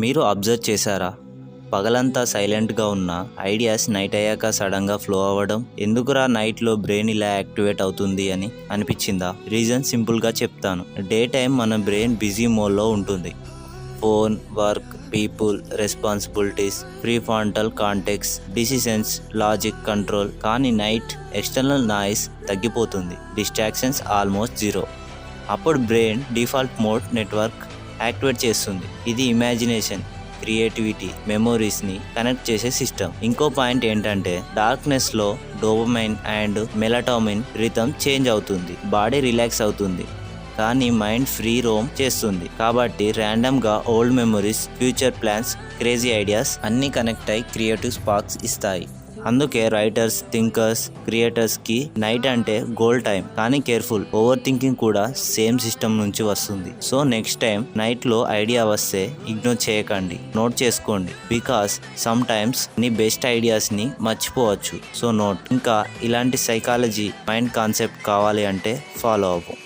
మీరు అబ్జర్వ్ చేశారా? పగలంతా సైలెంట్గా ఉన్న ఐడియాస్ నైట్ అయ్యాక సడన్గా ఫ్లో అవ్వడం. ఎందుకురా నైట్లో బ్రెయిన్ ఇలా యాక్టివేట్ అవుతుంది అని అనిపించిందా? రీజన్ సింపుల్గా చెప్తాను. డే టైం మన బ్రెయిన్ బిజీ మోడ్లో ఉంటుంది. Phone, work, people, responsibilities, prefrontal cortex, decisions, logic, control. కానీ నైట్ ఎక్స్టర్నల్ నాయిస్ తగ్గిపోతుంది. Distractions almost zero. అప్పుడు brain default mode network activate చేస్తుంది. ఇది ఇమాజినేషన్, క్రియేటివిటీ, మెమోరీస్ని కనెక్ట్ చేసే సిస్టమ్. ఇంకో పాయింట్ ఏంటంటే డార్క్నెస్లో dopamine and melatonin rhythm change అవుతుంది. బాడీ రిలాక్స్ అవుతుంది కానీ మైండ్ ఫ్రీ రోమ్ చేస్తుంది. కాబట్టి ర్యాండమ్గా old memories, future plans, crazy ideas అన్నీ కనెక్ట్ అయి క్రియేటివ్ స్పార్క్స్ ఇస్తాయి. అందుకే రైటర్స్, థింకర్స్, క్రియేటర్స్కి నైట్ అంటే గోల్డ్ టైం. కానీ కేర్ఫుల్, ఓవర్ థింకింగ్ కూడా సేమ్ సిస్టమ్ నుంచి వస్తుంది. సో నెక్స్ట్ టైం నైట్లో ఐడియా వస్తే ఇగ్నోర్ చేయకండి, నోట్ చేసుకోండి. బికాస్ సమ్ టైమ్స్ నీ బెస్ట్ ఐడియాస్ని మర్చిపోవచ్చు. So note. ఇంకా ఇలాంటి సైకాలజీ, మైండ్ కాన్సెప్ట్ కావాలి అంటే ఫాలో అవ్వు.